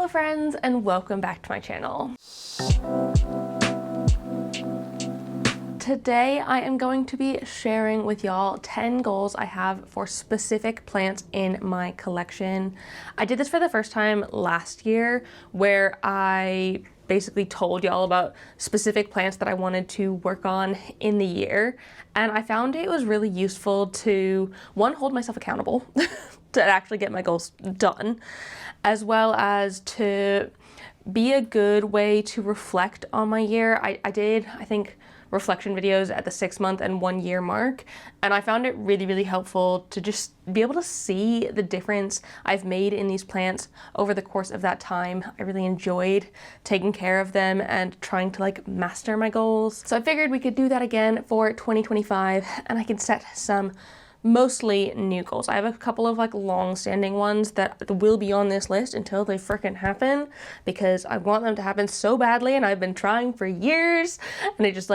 Hello friends, and welcome back to my channel. Today I am going to be sharing with y'all 10 goals I have for specific plants in my collection. I did this for the first time last year where I basically told y'all about specific plants that I wanted to work on in the year, and I found it was really useful to, one, hold myself accountable to actually get my goals done, as well as to be a good way to reflect on my year. I did, I think, reflection videos at the 6-month and 1-year mark, and I found it really helpful to just be able to see the difference I've made in these plants over the course of that time. I really enjoyed taking care of them and trying to master my goals. So I figured we could do that again for 2025, and I can set some mostly new goals. I have a couple of long-standing ones that will be on this list until they frickin' happen, because I want them to happen so badly and I've been trying for years, and it just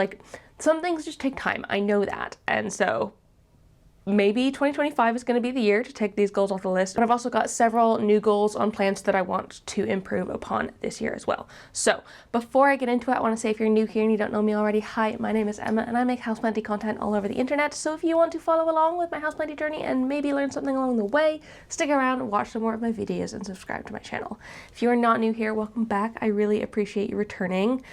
some things just take time. I know that. And so maybe 2025 is going to be the year to take these goals off the list. But I've also got several new goals on plants that I want to improve upon this year as well. So before I get into it, I want to say, if you're new here and you don't know me already, hi, my name is Emma and I make houseplanty content all over the internet. So if you want to follow along with my houseplanty journey and maybe learn something along the way, stick around, watch some more of my videos, and subscribe to my channel. If you are not new here, welcome back. I really appreciate you returning.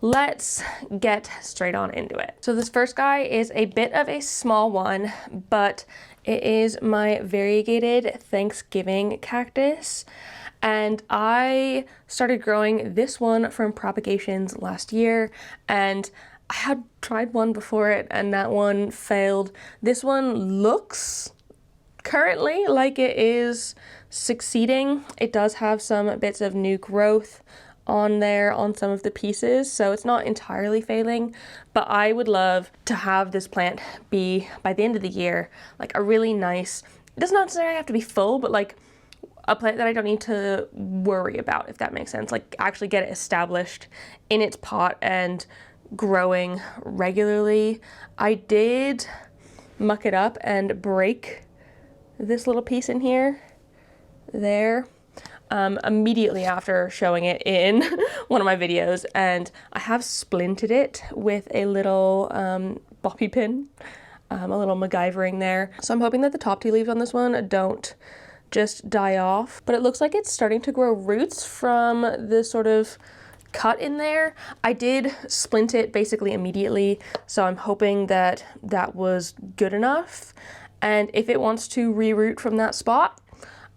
Let's get straight on into it. So this first guy is a bit of a small one, but it is my variegated Thanksgiving cactus. And I started growing this one from propagations last year, and I had tried one before it and that one failed. This one looks currently like it is succeeding. It does have some bits of new growth on there on some of the pieces, so it's not entirely failing, but I would love to have this plant be, by the end of the year, a really nice, it doesn't necessarily have to be full, but a plant that I don't need to worry about, if that makes sense. Actually get it established in its pot and growing regularly. I did muck it up and break this little piece in here, there, immediately after showing it in one of my videos, and I have splinted it with a little bobby pin, a little MacGyvering there. So I'm hoping that the top 2 leaves on this one don't just die off, but it looks like it's starting to grow roots from this sort of cut in there. I did splint it basically immediately, so I'm hoping that that was good enough, and if it wants to reroot from that spot,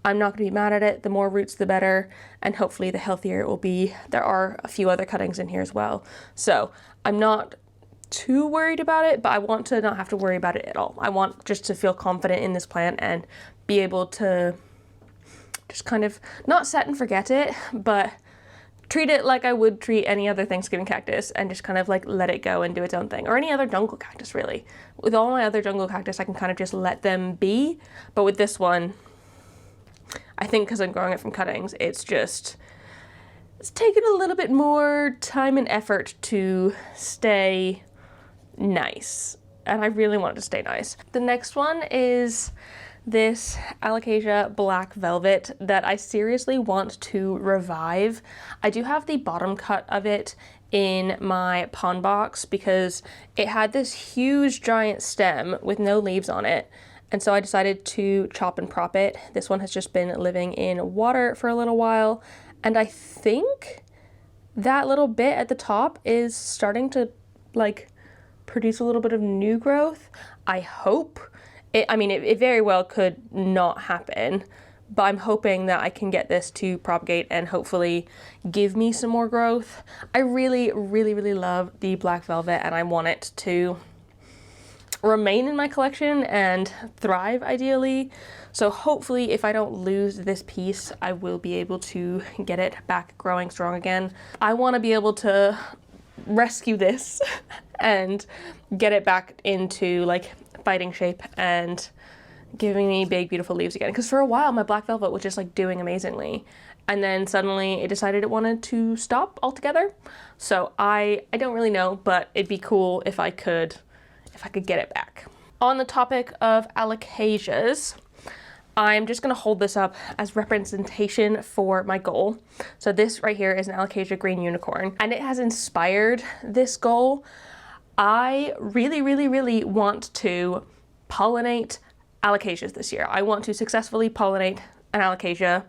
I'm not going to be mad at it. The more roots, the better, and hopefully the healthier it will be. There are a few other cuttings in here as well, so I'm not too worried about it, but I want to not have to worry about it at all. I want just to feel confident in this plant and be able to just kind of not set and forget it, but treat it like I would treat any other Thanksgiving cactus, and just kind of let it go and do its own thing, or any other jungle cactus really. With all my other jungle cactus, I can kind of just let them be, but with this one, I think because I'm growing it from cuttings, it's taken a little bit more time and effort to stay nice, and I really want it to stay nice. The next one is this alocasia black velvet that I seriously want to revive. I do have the bottom cut of it in my pond box because it had this huge giant stem with no leaves on it, and so I decided to chop and prop it. This one has just been living in water for a little while, and I think that little bit at the top is starting to produce a little bit of new growth. I hope. It very well could not happen, but I'm hoping that I can get this to propagate and hopefully give me some more growth. I really love the black velvet, and I want it to remain in my collection and thrive ideally. So hopefully, if I don't lose this piece, I will be able to get it back growing strong again. I want to be able to rescue this and get it back into fighting shape and giving me big beautiful leaves again, because for a while my black velvet was just doing amazingly, and then suddenly it decided it wanted to stop altogether. So I don't really know, but it'd be cool if I could get it back. On the topic of alocasias, I'm just gonna hold this up as representation for my goal. So this right here is an alocasia green unicorn, and it has inspired this goal. I really want to pollinate alocasias this year. I want to successfully pollinate an alocasia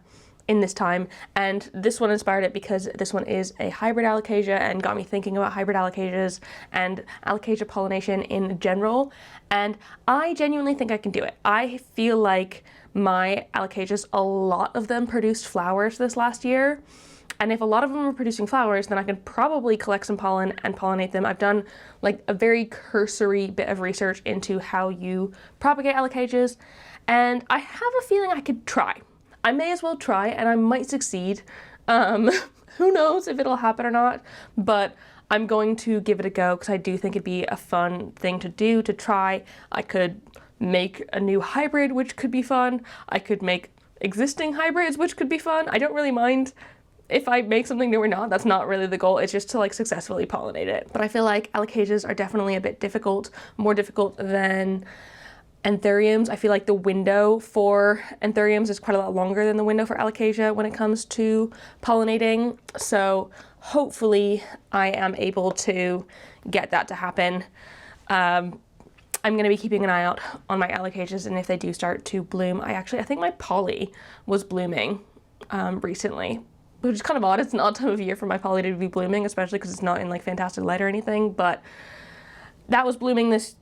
in this time, and this one inspired it because this one is a hybrid alocasia and got me thinking about hybrid alocasias and alocasia pollination in general, and I genuinely think I can do it. I feel like my alocasias, a lot of them produced flowers this last year, and if a lot of them are producing flowers, then I can probably collect some pollen and pollinate them. I've done like a very cursory bit of research into how you propagate alocasias, and I have a feeling I could try. I may as well try, and I might succeed. Who knows if it'll happen or not, but I'm going to give it a go because I do think it'd be a fun thing to do, to try. I could make a new hybrid, which could be fun. I could make existing hybrids, which could be fun. I don't really mind if I make something new or not. That's not really the goal. It's just to like successfully pollinate it. But I feel like alocasias are definitely a bit difficult, more difficult than anthuriums. I feel like the window for anthuriums is quite a lot longer than the window for alocasia when it comes to pollinating. So hopefully I am able to get that to happen. I'm going to be keeping an eye out on my alocasias, and if they do start to bloom, I think my poly was blooming recently, which is kind of odd. It's an odd time of year for my poly to be blooming, especially because it's not in like fantastic light or anything, but that was blooming this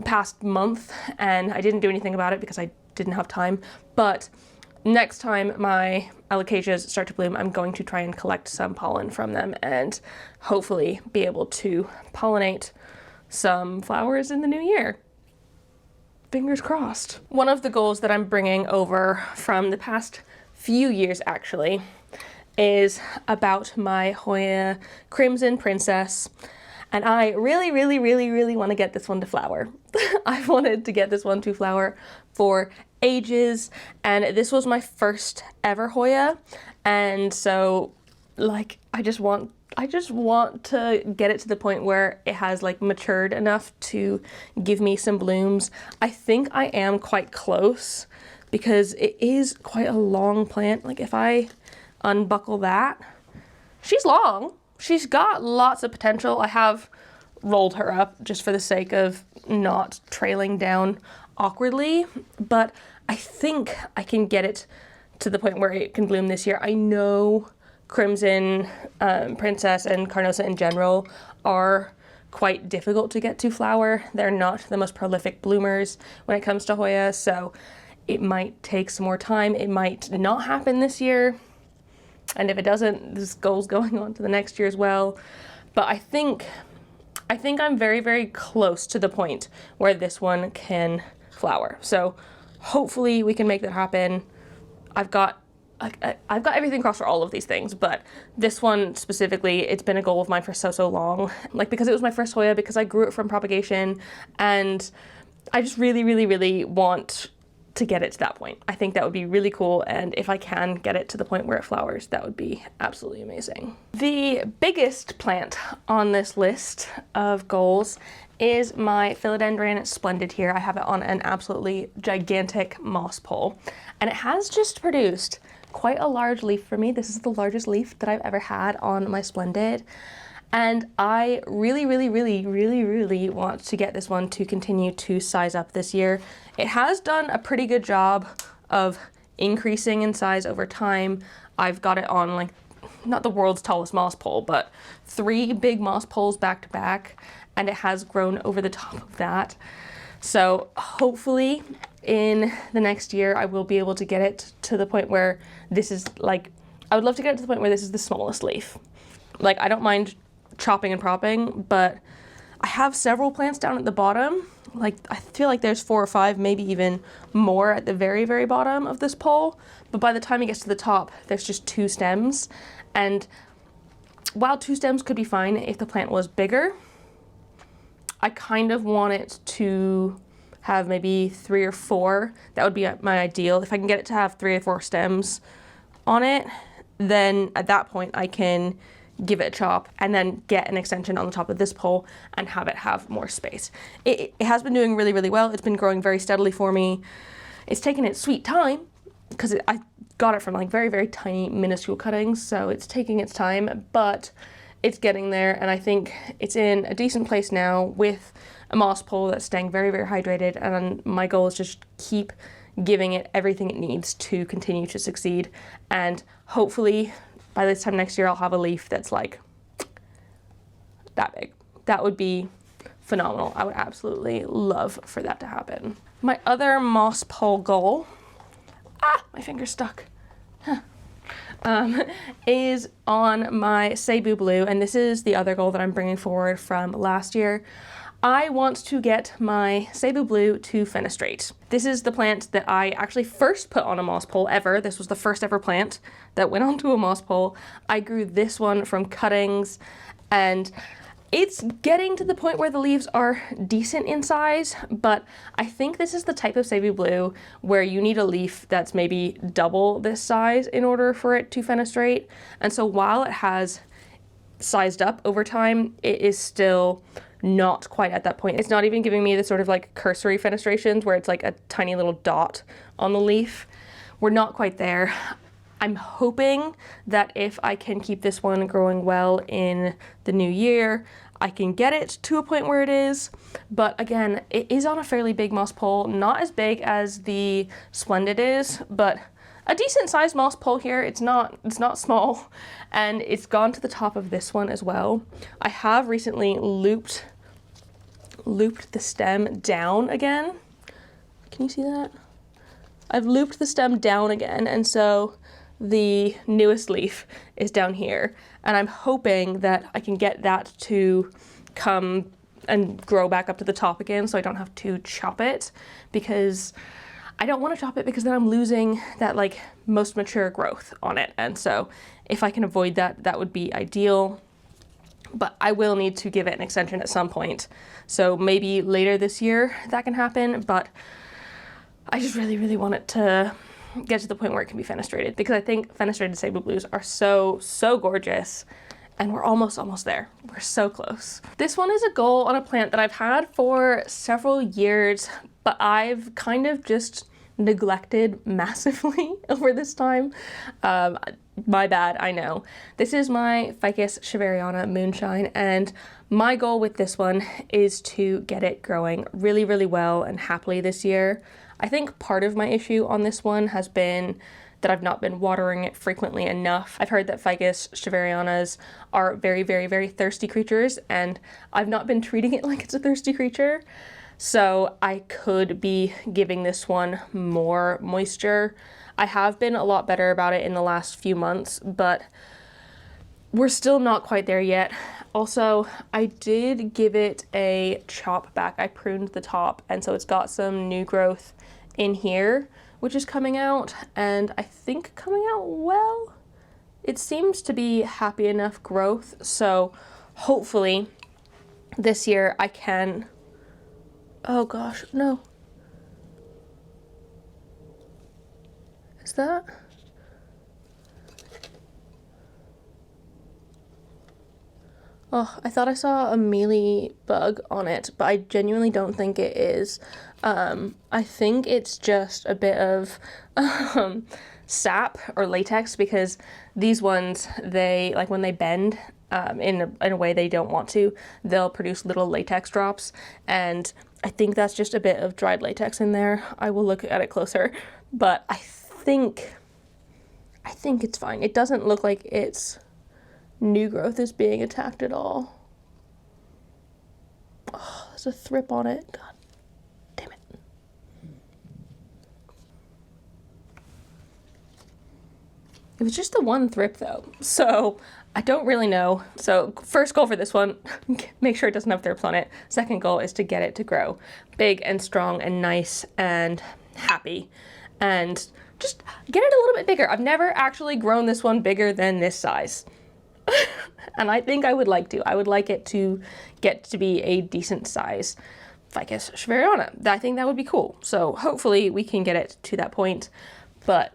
past month and I didn't do anything about it because I didn't have time. But next time my alocasias start to bloom, I'm going to try and collect some pollen from them and hopefully be able to pollinate some flowers in the new year. Fingers crossed. One of the goals that I'm bringing over from the past few years actually is about my Hoya Crimson Princess. And I really want to get this one to flower. I've wanted to get this one to flower for ages, and this was my first ever Hoya, and so like I just want to get it to the point where it has like matured enough to give me some blooms. I think I am quite close because it is quite a long plant. Like if I unbuckle that, she's long. She's got lots of potential. I have rolled her up just for the sake of not trailing down awkwardly, but I think I can get it to the point where it can bloom this year. I know Crimson Princess and Carnosa in general are quite difficult to get to flower. They're not the most prolific bloomers when it comes to Hoya, so it might take some more time. It might not happen this year. And if it doesn't, this goal's going on to the next year as well. But I think I'm very close to the point where this one can flower. So hopefully we can make that happen. I've got everything crossed for all of these things, but this one specifically, it's been a goal of mine for so long. Like because it was my first Hoya, because I grew it from propagation, and I just really want to get it to that point. I think that would be really cool, and if I can get it to the point where it flowers, that would be absolutely amazing. The biggest plant on this list of goals is my philodendron splendid here. I have it on an absolutely gigantic moss pole, and it has just produced quite a large leaf for me. This is the largest leaf that I've ever had on my splendid. And I really want to get this one to continue to size up this year. It has done a pretty good job of increasing in size over time. I've got it on like, not the world's tallest moss pole, but 3 big moss poles back to back, and it has grown over the top of that. So hopefully in the next year, I will be able to get it to the point where this is like, I would love to get it to the point where this is the smallest leaf. Like I don't mind chopping and propping, but I have several plants down at the bottom. Like I feel like there's 4 or 5, maybe even more at the very bottom of this pole, but by the time it gets to the top, there's just 2 stems. And while 2 stems could be fine if the plant was bigger, I kind of want it to have maybe 3 or 4. That would be my ideal. If I can get it to have 3 or 4 stems on it, then at that point I can give it a chop and then get an extension on the top of this pole and have it have more space. It has been doing really well. It's been growing very steadily for me. It's taken its sweet time because I got it from like very, very tiny, minuscule cuttings, so it's taking its time, but it's getting there, and I think it's in a decent place now with a moss pole that's staying very, very hydrated, and my goal is just keep giving it everything it needs to continue to succeed, and hopefully by this time next year I'll have a leaf that's like that big. That would be phenomenal. I would absolutely love for that to happen. My other moss pole goal, my finger's stuck, is on my cebu blue, and this is the other goal that I'm bringing forward from last year. I want to get my cebu blue to fenestrate. This is the plant that I actually first put on a moss pole ever. This was the first ever plant that went onto a moss pole. I grew this one from cuttings, and it's getting to the point where the leaves are decent in size, but I think this is the type of cebu blue where you need a leaf that's maybe double this size in order for it to fenestrate. And so while it has sized up over time, it is still not quite at that point. It's not even giving me the sort of like cursory fenestrations where it's like a tiny little dot on the leaf. We're not quite there. I'm hoping that if I can keep this one growing well in the new year, I can get it to a point where it is. But again, it is on a fairly big moss pole, not as big as the Splendid is, but a decent sized moss pole here. It's not small, and it's gone to the top of this one as well. I have recently looped the stem down again. Can you see that? I've looped the stem down again, and so the newest leaf is down here, and I'm hoping that I can get that to come and grow back up to the top again so I don't have to chop it, because I don't want to chop it because then I'm losing that like most mature growth on it, and so if I can avoid that, that would be ideal. But I will need to give it an extension at some point, so maybe later this year that can happen, but I just really, really want it to get to the point where it can be fenestrated, because I think fenestrated cebu blues are so gorgeous, and we're almost there. We're so close. This one is a goal on a plant that I've had for several years, but I've kind of just neglected massively over this time. My bad, I know. This is my ficus shiveriana moonshine, and my goal with this one is to get it growing really, really well and happily this year. I think part of my issue on this one has been that I've not been watering it frequently enough. I've heard that ficus shiverianas are very, very, very thirsty creatures, and I've not been treating it like it's a thirsty creature. So I could be giving this one more moisture. I have been a lot better about it in the last few months, but we're still not quite there yet. Also, I did give it a chop back. I pruned the top, and so it's got some new growth in here, which is coming out, and I think coming out well. It seems to be happy enough growth, so hopefully this year I can... Oh gosh, no. Is that? Oh, I thought I saw a mealy bug on it, but I genuinely don't think it is. I think it's just a bit of sap or latex, because these ones, they, like when they bend in a way they don't want to, they'll produce little latex drops, and I think that's just a bit of dried latex in there. I will look at it closer, but I think it's fine. It doesn't look like its new growth is being attacked at all. Oh, there's a thrip on it. God damn it. It was just the one thrip though, so I don't really know. So first goal for this one, make sure it doesn't have thrips on it. Second goal is to get it to grow big and strong and nice and happy, and just get it a little bit bigger. I've never actually grown this one bigger than this size. And I think I would like to. I would like it to get to be a decent size ficus shiveriana. I think that would be cool. So hopefully we can get it to that point, but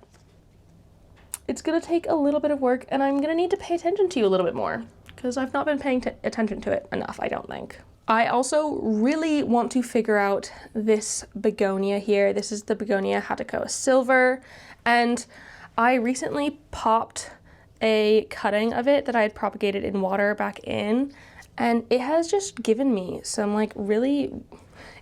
it's gonna take a little bit of work, and I'm gonna need to pay attention to you a little bit more, because I've not been paying attention to it enough, I don't think. I also really want to figure out this begonia here. This is the begonia hatacoa silver, and I recently popped a cutting of it that I had propagated in water back in, and it has just given me some like really,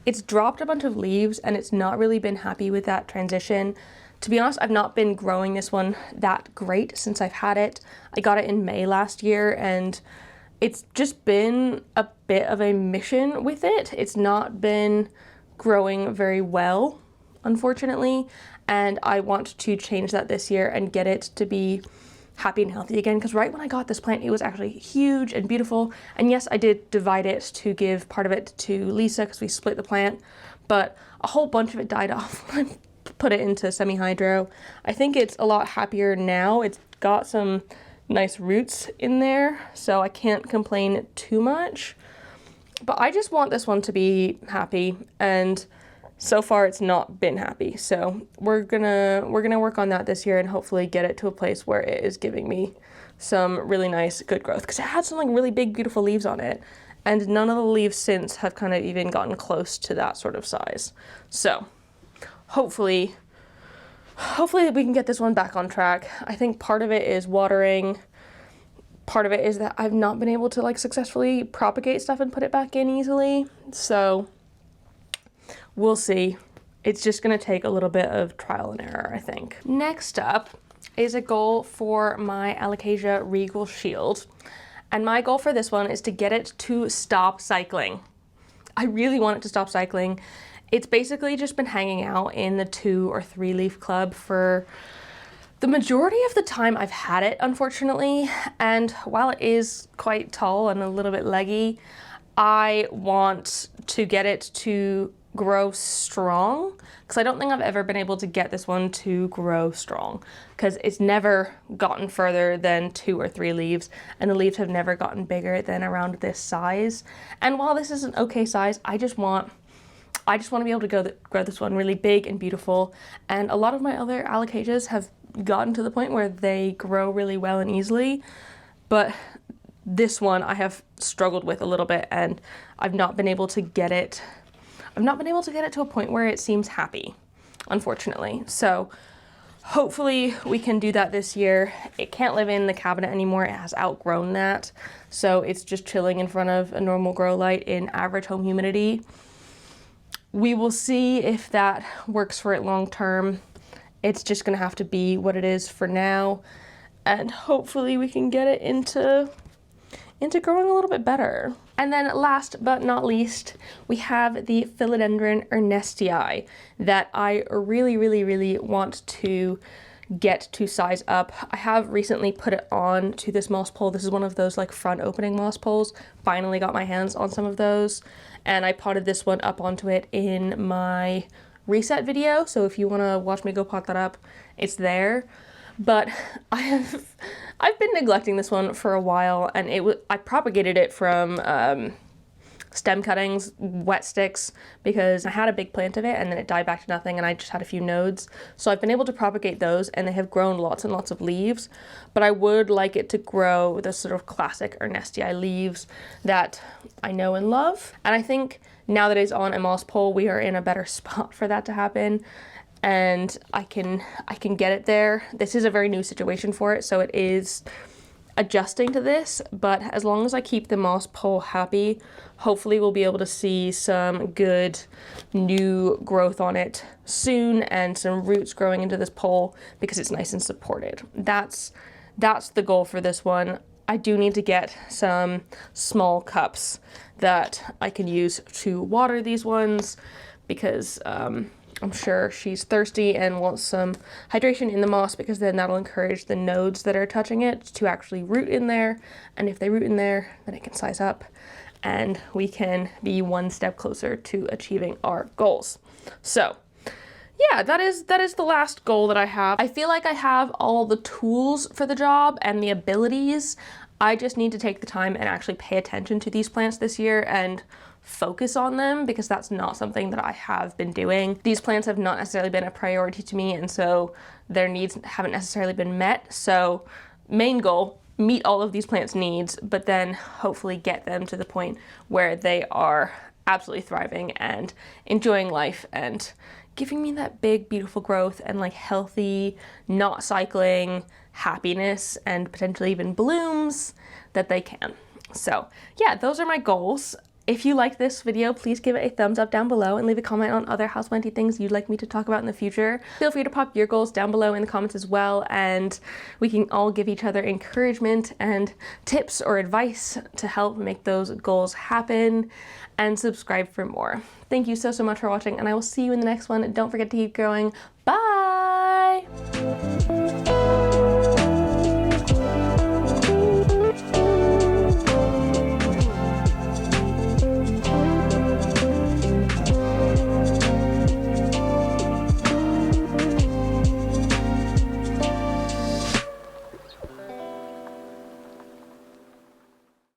it's dropped a bunch of leaves and it's not really been happy with that transition. To be honest, I've not been growing this one that great since I've had it. I got it in May last year, and it's just been a bit of a mission with it. It's not been growing very well, unfortunately, and I want to change that this year and get it to be happy and healthy again, because right when I got this plant, it was actually huge and beautiful. And yes, I did divide it to give part of it to Lisa because we split the plant, but a whole bunch of it died off when I put it into semi-hydro. I think it's a lot happier now. It's got some nice roots in there, so I can't complain too much. But I just want this one to be happy, and so far it's not been happy. So we're gonna work on that this year and hopefully get it to a place where it is giving me some really nice good growth, because it had some like really big beautiful leaves on it, and none of the leaves since have kind of even gotten close to that sort of size. So hopefully we can get this one back on track. I think part of it is watering. Part of it is that I've not been able to like successfully propagate stuff and put it back in easily. So we'll see. It's just gonna take a little bit of trial and error, I think. Next up is a goal for my alocasia regal shield. And my goal for this one is to get it to stop cycling. I really want it to stop cycling. It's basically just been hanging out in the 2 or 3 leaf club for the majority of the time I've had it, unfortunately. And while it is quite tall and a little bit leggy, I want to get it to grow strong, because I don't think I've ever been able to get this one to grow strong, because it's never gotten further than 2 or 3 leaves, and the leaves have never gotten bigger than around this size. And while this is an okay size, I just want to be able to grow this one really big and beautiful. And a lot of my other alocasias have gotten to the point where they grow really well and easily, but this one I have struggled with a little bit, and I've not been able to get it to a point where it seems happy, unfortunately. So hopefully we can do that this year. It can't live in the cabinet anymore. It has outgrown that. So it's just chilling in front of a normal grow light in average home humidity. We will see if that works for it long term. It's just gonna have to be what it is for now, and hopefully we can get it into growing a little bit better. And then last but not least, we have the philodendron ernestii that I really want to get to size up. I have recently put it on to this moss pole. This is one of those like front opening moss poles. Finally got my hands on some of those, and I potted this one up onto it in my reset video. So if you want to watch me go pot that up, it's there. But I've been neglecting this one for a while, and I propagated it from stem cuttings, wet sticks, because I had a big plant of it and then it died back to nothing and I just had a few nodes. So I've been able to propagate those, and they have grown lots and lots of leaves, but I would like it to grow the sort of classic ernestii leaves that I know and love. And I think now that it's on a moss pole, we are in a better spot for that to happen, and I can get it there. This is a very new situation for it, so it is adjusting to this, but as long as I keep the moss pole happy, hopefully we'll be able to see some good new growth on it soon and some roots growing into this pole because it's nice and supported. That's the goal for this one. I do need to get some small cups that I can use to water these ones because I'm sure she's thirsty and wants some hydration in the moss, because then that'll encourage the nodes that are touching it to actually root in there. And if they root in there, then it can size up and we can be one step closer to achieving our goals. So yeah, that is the last goal that I have. I feel like I have all the tools for the job and the abilities. I just need to take the time and actually pay attention to these plants this year and focus on them, because that's not something that I have been doing. These plants have not necessarily been a priority to me, and so their needs haven't necessarily been met. So main goal, meet all of these plants' needs, but then hopefully get them to the point where they are absolutely thriving and enjoying life and giving me that big, beautiful growth and like healthy, not cycling happiness and potentially even blooms that they can. So yeah, those are my goals. If you liked this video, please give it a thumbs up down below and leave a comment on other houseplanty things you'd like me to talk about in the future. Feel free to pop your goals down below in the comments as well, and we can all give each other encouragement and tips or advice to help make those goals happen, and subscribe for more. Thank you so much for watching, and I will see you in the next one. Don't forget to keep growing.